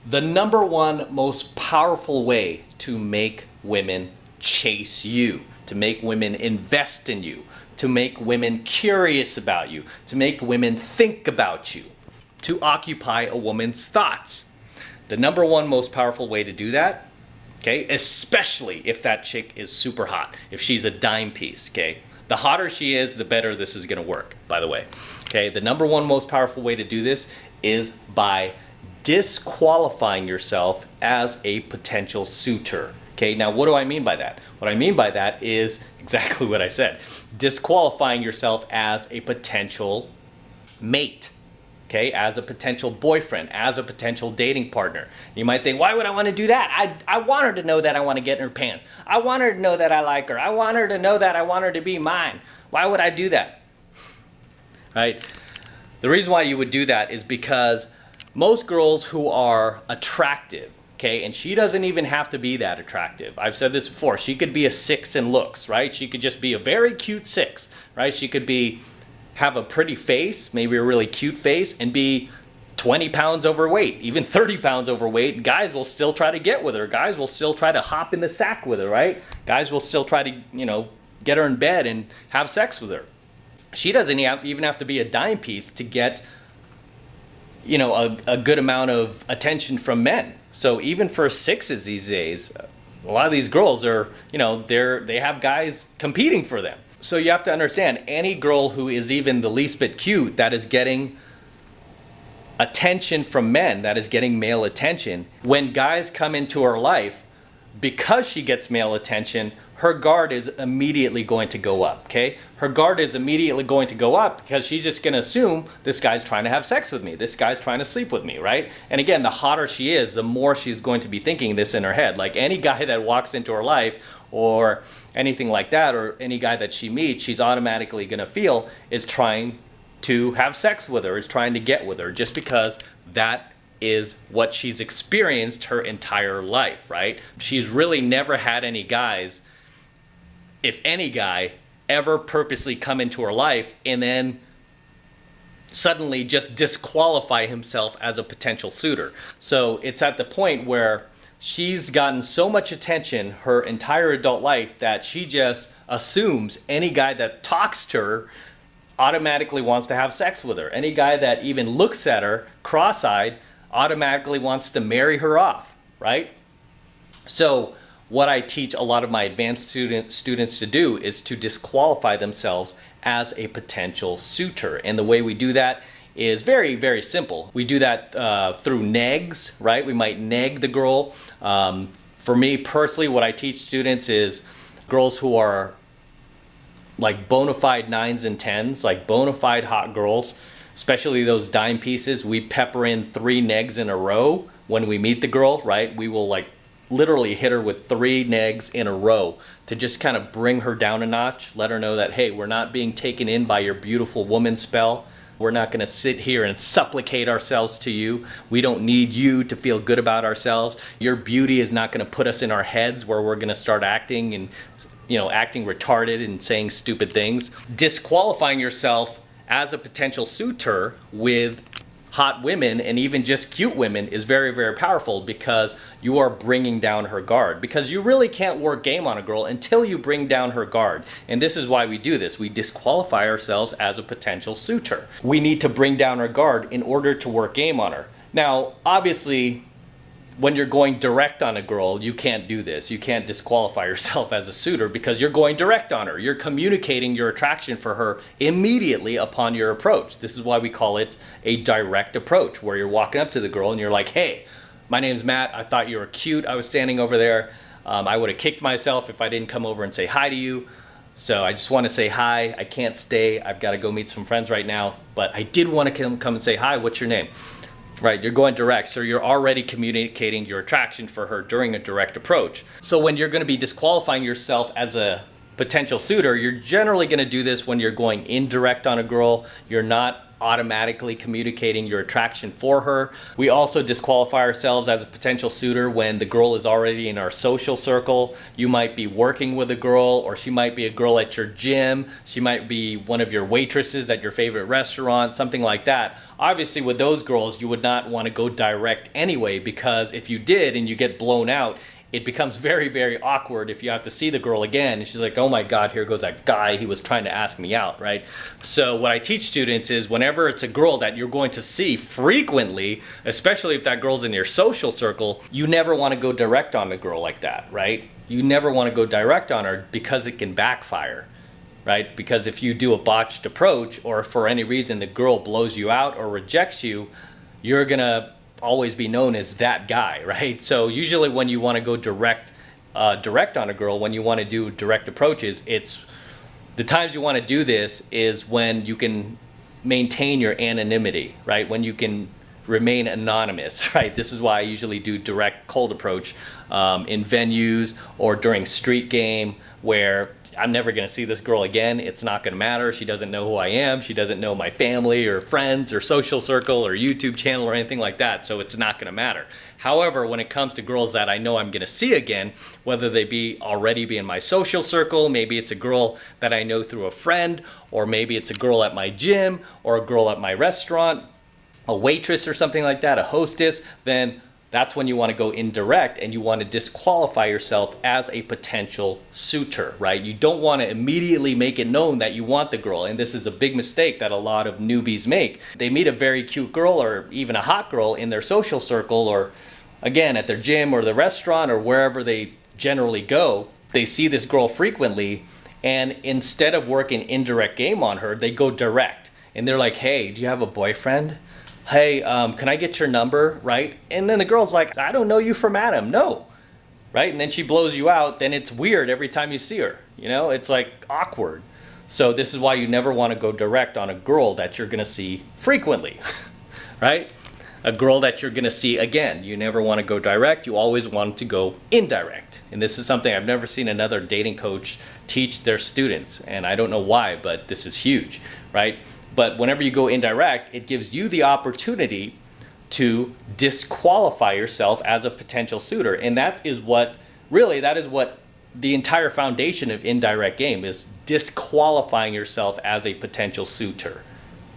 The number one most powerful way to make women chase you, to make women invest in you, to make women curious about you, to make women think about you, to occupy a woman's thoughts. The number one most powerful way to do that, okay, especially if that chick is super hot, if she's a dime piece, okay? The hotter she is, the better this is gonna work, by the way. Okay, the number one most powerful way to do this is by disqualifying yourself as a potential suitor. Okay, now what do I mean by that? What I mean by that is exactly what I said. Disqualifying yourself as a potential mate. Okay, as a potential boyfriend, as a potential dating partner. You might think, why would I want to do that? I want her to know that I want to get in her pants. I want her to know that I like her. I want her to know that I want her to be mine. Why would I do that? Right? The reason why you would do that is because most girls who are attractive, okay, and she doesn't even have to be that attractive. I've said this before. She could be a 6 in looks, right? She could just be a very cute 6, right? She could have a pretty face, maybe a really cute face, and be 20 pounds overweight, even 30 pounds overweight. Guys will still try to get with her. Guys will still try to hop in the sack with her, right? Guys will still try to, get her in bed and have sex with her. She doesn't even have to be a dime piece to get, a good amount of attention from men. So even for 6s these days, a lot of these girls are, they have guys competing for them. So you have to understand, any girl who is even the least bit cute that is getting attention from men, that is getting male attention, when guys come into her life, because she gets male attention, her guard is immediately going to go up, okay? Her guard is immediately going to go up because she's just gonna assume this guy's trying to have sex with me. This guy's trying to sleep with me, right? And again, the hotter she is, the more she's going to be thinking this in her head. Like any guy that walks into her life or anything like that, or any guy that she meets, she's automatically gonna feel is trying to have sex with her, is trying to get with her, just because that is what she's experienced her entire life, right? She's really never had any guys, if any guy, ever purposely come into her life and then suddenly just disqualify himself as a potential suitor. So it's at the point where she's gotten so much attention her entire adult life that she just assumes any guy that talks to her automatically wants to have sex with her. Any guy that even looks at her cross-eyed automatically wants to marry her off, right? So what I teach a lot of my advanced students to do is to disqualify themselves as a potential suitor. And the way we do that is very, very simple. We do that through negs, right? We might neg the girl. For me personally, what I teach students is girls who are like bona fide 9s and 10s, like bona fide hot girls, especially those dime pieces. We pepper in 3 negs in a row when we meet the girl, right? We will literally hit her with 3 negs in a row to just kind of bring her down a notch, let her know that, hey, we're not being taken in by your beautiful woman spell. We're not going to sit here and supplicate ourselves to you. We don't need you to feel good about ourselves. Your beauty is not going to put us in our heads where we're going to start acting and, acting retarded and saying stupid things. Disqualifying yourself as a potential suitor with hot women and even just cute women is very, very powerful because you are bringing down her guard. Because you really can't work game on a girl until you bring down her guard. And this is why we do this. We disqualify ourselves as a potential suitor. We need to bring down her guard in order to work game on her. Now, obviously, when you're going direct on a girl, you can't do this. You can't disqualify yourself as a suitor because you're going direct on her. You're communicating your attraction for her immediately upon your approach. This is why we call it a direct approach, where you're walking up to the girl and you're like, hey, my name's Matt. I thought you were cute. I was standing over there. I would have kicked myself if I didn't come over and say hi to you. So I just want to say hi. I can't stay. I've got to go meet some friends right now. But I did want to come and say hi. What's your name? Right, you're going direct, so you're already communicating your attraction for her during a direct approach. So when you're going to be disqualifying yourself as a potential suitor, you're generally going to do this when you're going indirect on a girl. You're not automatically communicating your attraction for her. We also disqualify ourselves as a potential suitor when the girl is already in our social circle. You might be working with a girl, or she might be a girl at your gym. She might be one of your waitresses at your favorite restaurant, something like that. Obviously, with those girls, you would not want to go direct anyway, because if you did and you get blown out, it becomes very, very awkward if you have to see the girl again and she's like, oh my God, here goes that guy, he was trying to ask me out, right? So what I teach students is whenever it's a girl that you're going to see frequently, especially if that girl's in your social circle, you never want to go direct on a girl like that, right? You never want to go direct on her because it can backfire, right? Because if you do a botched approach, or for any reason the girl blows you out or rejects you, you're gonna always be known as that guy, right? So usually when you want to go direct on a girl, when you want to do direct approaches, it's the times you want to do this is when you can maintain your anonymity, right? When you can remain anonymous, right? This is why I usually do direct cold approach in venues or during street game, where I'm never going to see this girl again. It's not going to matter. She doesn't know who I am. She doesn't know my family or friends or social circle or YouTube channel or anything like that. So it's not going to matter. However, when it comes to girls that I know I'm going to see again, whether they already be in my social circle, maybe it's a girl that I know through a friend, or maybe it's a girl at my gym or a girl at my restaurant, a waitress or something like that, a hostess, then that's when you want to go indirect and you want to disqualify yourself as a potential suitor, right? You don't want to immediately make it known that you want the girl. And this is a big mistake that a lot of newbies make. They meet a very cute girl or even a hot girl in their social circle, or again at their gym or the restaurant or wherever they generally go. They see this girl frequently, and instead of working indirect game on her, they go direct. And they're like, hey, do you have a boyfriend? Hey, can I get your number, right? And then the girl's like, I don't know you from Adam, no, right? And then she blows you out, then it's weird every time you see her, you know? It's like awkward. So this is why you never want to go direct on a girl that you're gonna see frequently, right? A girl that you're gonna see again, you never want to go direct, you always want to go indirect. And this is something I've never seen another dating coach teach their students, and I don't know why, but this is huge, right? But whenever you go indirect, it gives you the opportunity to disqualify yourself as a potential suitor. And that is what the entire foundation of indirect game is, disqualifying yourself as a potential suitor,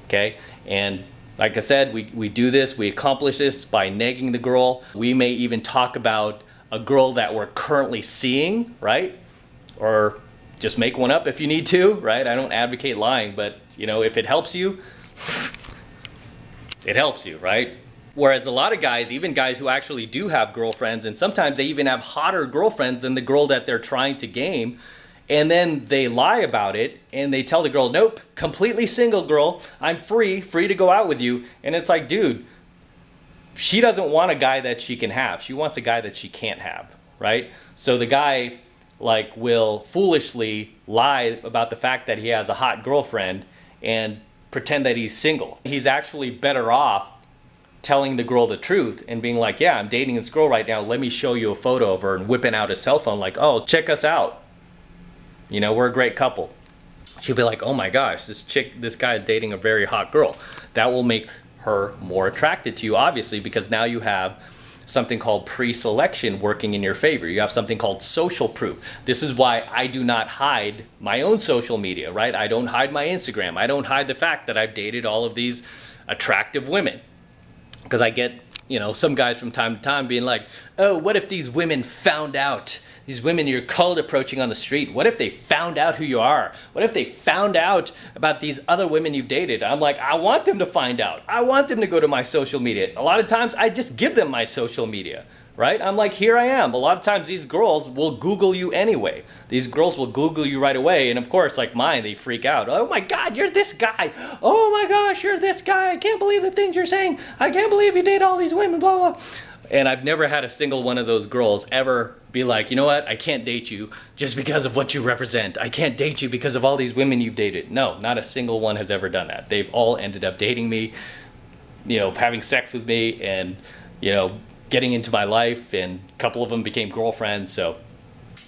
okay? And like I said, we do this, we accomplish this by negging the girl. We may even talk about a girl that we're currently seeing, right? Or just make one up if you need to, right? I don't advocate lying, but you know, if it helps you, it helps you, right? Whereas a lot of guys, even guys who actually do have girlfriends, and sometimes they even have hotter girlfriends than the girl that they're trying to game, and then they lie about it and they tell the girl, nope, completely single girl, I'm free to go out with you. And it's like, dude, she doesn't want a guy that she can have. She wants a guy that she can't have, right? So the guy like will foolishly lie about the fact that he has a hot girlfriend and pretend that he's single. He's actually better off telling the girl the truth and being like, yeah, I'm dating this girl right now, let me show you a photo of her, and whipping out his cell phone like, oh, check us out, you know, we're a great couple. She'll be like, oh my gosh, this guy is dating a very hot girl. That will make her more attracted to you, obviously, because now you have something called pre-selection working in your favor. You have something called social proof. This is why I do not hide my own social media, right? I don't hide my Instagram. I don't hide the fact that I've dated all of these attractive women. Because I get, you know, some guys from time to time being like, oh, what if these women found out? These women you're cold approaching on the street, what if they found out who you are? What if they found out about these other women you've dated? I'm like, I want them to find out. I want them to go to my social media. A lot of times I just give them my social media, right? I'm like, here I am. A lot of times these girls will Google you anyway. These girls will Google you right away. And of course, like mine, they freak out. Oh my God, you're this guy. Oh my gosh, you're this guy. I can't believe the things you're saying. I can't believe you date all these women, blah, blah. And I've never had a single one of those girls ever be like, you know what, I can't date you just because of what you represent. I can't date you because of all these women you've dated. No, not a single one has ever done that. They've all ended up dating me, you know, having sex with me, and, you know, getting into my life, and a couple of them became girlfriends. So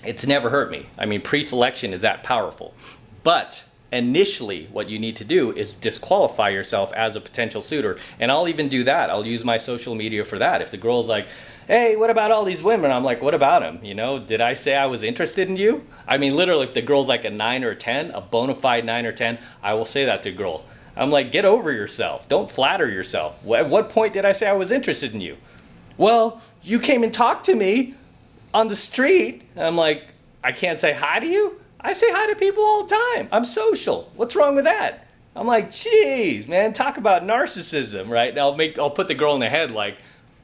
it's never hurt me. I mean, pre-selection is that powerful. But initially what you need to do is disqualify yourself as a potential suitor. And I'll even do that. I'll use my social media for that. If the girl's like, hey, what about all these women? I'm like, what about them? You know, did I say I was interested in you? I mean, literally, if the girl's like a 9 or a 10, a bona fide 9 or 10, I will say that to a girl. I'm like, get over yourself. Don't flatter yourself. At what point did I say I was interested in you? Well, you came and talked to me on the street. I'm like, I can't say hi to you? I say hi to people all the time. I'm social. What's wrong with that? I'm like, geez, man, talk about narcissism, right? And I'll put the girl in the head like,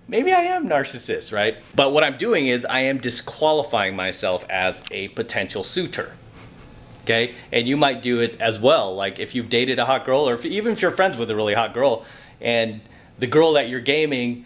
maybe I am narcissist, right? But what I'm doing is I am disqualifying myself as a potential suitor. Okay? And you might do it as well. Like if you've dated a hot girl, or even if you're friends with a really hot girl, and the girl that you're gaming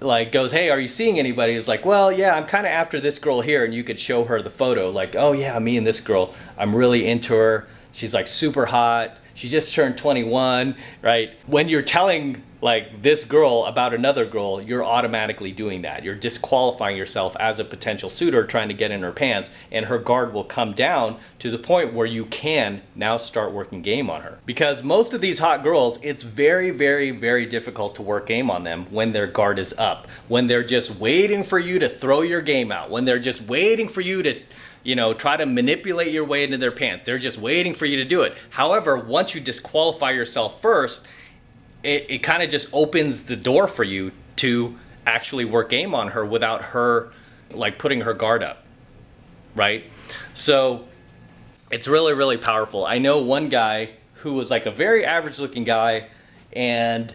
like goes, hey, are you seeing anybody? It's like, well, yeah, I'm kind of after this girl here. And you could show her the photo like, oh yeah, me and this girl, I'm really into her. She's like super hot. She just turned 21, right? When you're telling like this girl about another girl, you're automatically doing that. You're disqualifying yourself as a potential suitor trying to get in her pants, and her guard will come down to the point where you can now start working game on her. Because most of these hot girls, it's very, very, very difficult to work game on them when their guard is up, when they're just waiting for you to throw your game out, when they're just waiting for you to, you know, try to manipulate your way into their pants. They're just waiting for you to do it. However, once you disqualify yourself first, it kind of just opens the door for you to actually work game on her without her like putting her guard up, right? So it's really, really powerful. I know one guy who was like a very average looking guy, and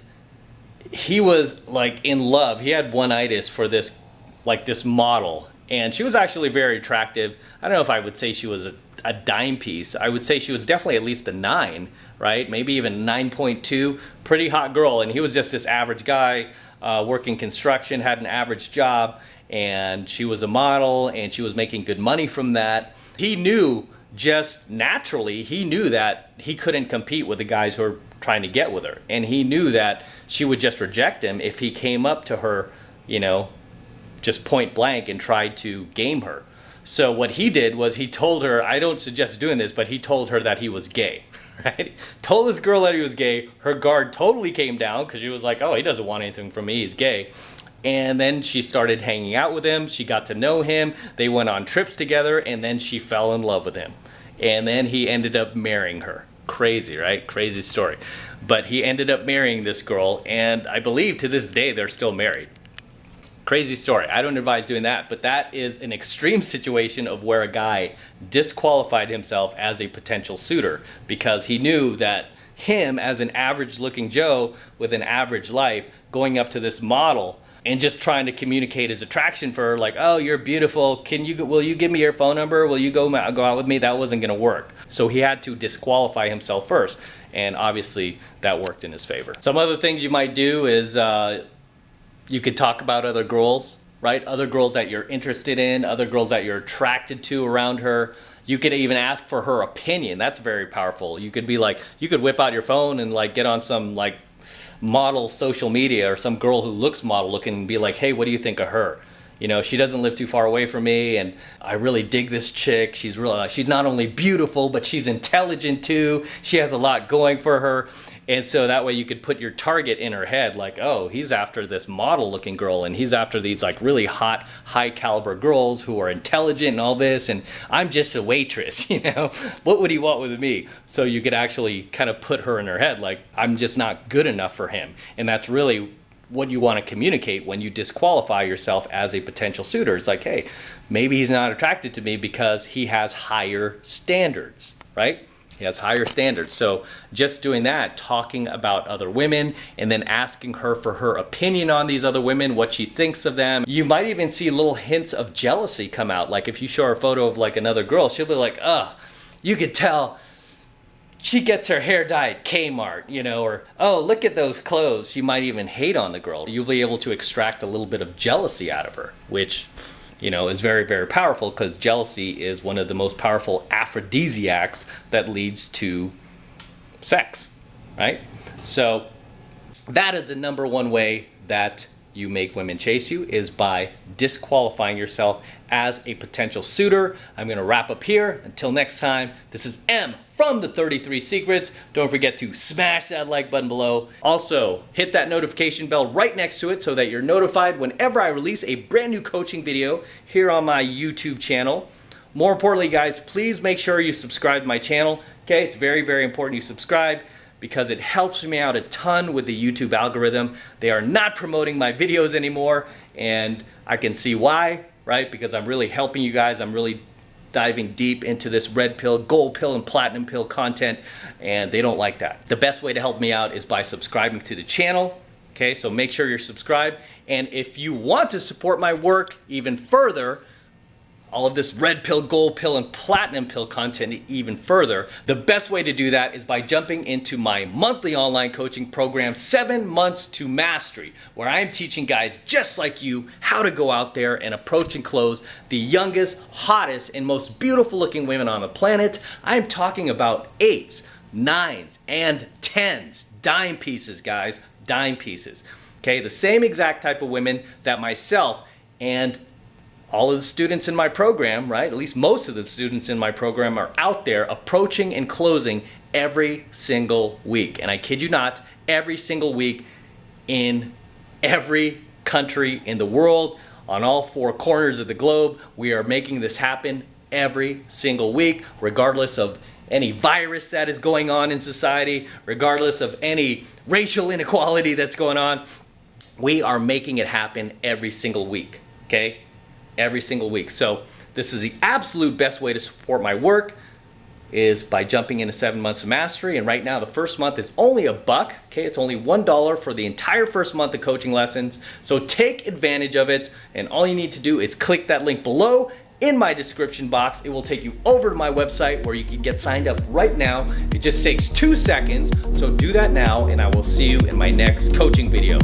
he was like in love. He had one-itis for this model, and she was actually very attractive. I don't know if I would say she was a dime piece. I would say she was definitely at least a 9, right? Maybe even 9.2. Pretty hot girl. And he was just this average guy working construction, had an average job, and she was a model, and she was making good money from that. He knew just naturally, he knew that he couldn't compete with the guys who were trying to get with her. And he knew that she would just reject him if he came up to her, you know, just point blank and tried to game her. So what he did was he told her, I don't suggest doing this, but he told her that he was gay, right? Told this girl that he was gay. Her guard totally came down because she was like, oh, he doesn't want anything from me, he's gay. And then she started hanging out with him. She got to know him. They went on trips together, and then she fell in love with him. And then he ended up marrying her. Crazy, right? Crazy story. But he ended up marrying this girl, and I believe to this day they're still married. Crazy story. I don't advise doing that, but that is an extreme situation of where a guy disqualified himself as a potential suitor because he knew that him as an average looking Joe with an average life going up to this model and just trying to communicate his attraction for her, like, oh, you're beautiful, will you give me your phone number, will you go out with me? That wasn't going to work. So he had to disqualify himself first, and obviously that worked in his favor. Some other things you might do is you could talk about other girls, right? Other girls that you're interested in, other girls that you're attracted to around her. You could even ask for her opinion. That's very powerful. You could be like, you could whip out your phone and like get on some like model social media or some girl who looks model looking and be like, hey, what do you think of her? You know, she doesn't live too far away from me, and I really dig this chick. She's not only beautiful, but she's intelligent too. She has a lot going for her. And so that way you could put your target in her head, like, oh, he's after this model looking girl, and he's after these like really hot, high caliber girls who are intelligent and all this, and I'm just a waitress, you know? What would he want with me? So you could actually kind of put her in her head, like, I'm just not good enough for him. And that's really what you want to communicate when you disqualify yourself as a potential suitor. It's like, hey, maybe he's not attracted to me because he has higher standards, right? He has higher standards. So just doing that, talking about other women and then asking her for her opinion on these other women, what she thinks of them. You might even see little hints of jealousy come out. Like if you show her a photo of like another girl, she'll be like, you could tell she gets her hair dye at Kmart, you know, or, oh, look at those clothes. She might even hate on the girl. You'll be able to extract a little bit of jealousy out of her, which, you know, is very, very powerful because jealousy is one of the most powerful aphrodisiacs that leads to sex, right? So that is the number one way that you make women chase you, is by disqualifying yourself as a potential suitor. I'm going to wrap up here. Until next time, this is M from the 33 secrets. Don't forget to smash that like button below. Also, hit that notification bell right next to it so that you're notified whenever I release a brand new coaching video here on my YouTube channel. More importantly, guys, please make sure you subscribe to my channel. Okay, it's very, very important you subscribe because it helps me out a ton with the YouTube algorithm. They are not promoting my videos anymore, and I can see why, right? Because I'm really helping you guys. I'm really diving deep into this red pill, gold pill, and platinum pill content, and they don't like that. The best way to help me out is by subscribing to the channel. Okay, so make sure you're subscribed. And if you want to support my work even further, all of this red pill, gold pill, and platinum pill content even further, the best way to do that is by jumping into my monthly online coaching program, 7 Months to Mastery, where I am teaching guys just like you how to go out there and approach and close the youngest, hottest, and most beautiful looking women on the planet. I am talking about 8s, 9s, and 10s, dime pieces, guys, dime pieces. Okay, the same exact type of women that myself and all of the students in my program, right, at least most of the students in my program are out there approaching and closing every single week. And I kid you not, every single week in every country in the world, on all 4 corners of the globe, we are making this happen every single week, regardless of any virus that is going on in society, regardless of any racial inequality that's going on. We are making it happen every single week, okay? Every single week. So this is the absolute best way to support my work is by jumping into 7 Months of Mastery. And right now the first month is only $1. Okay, it's only $1 for the entire first month of coaching lessons. So take advantage of it, and all you need to do is click that link below in my description box. It will take you over to my website where you can get signed up right now. It just takes 2 seconds. So do that now, and I will see you in my next coaching video.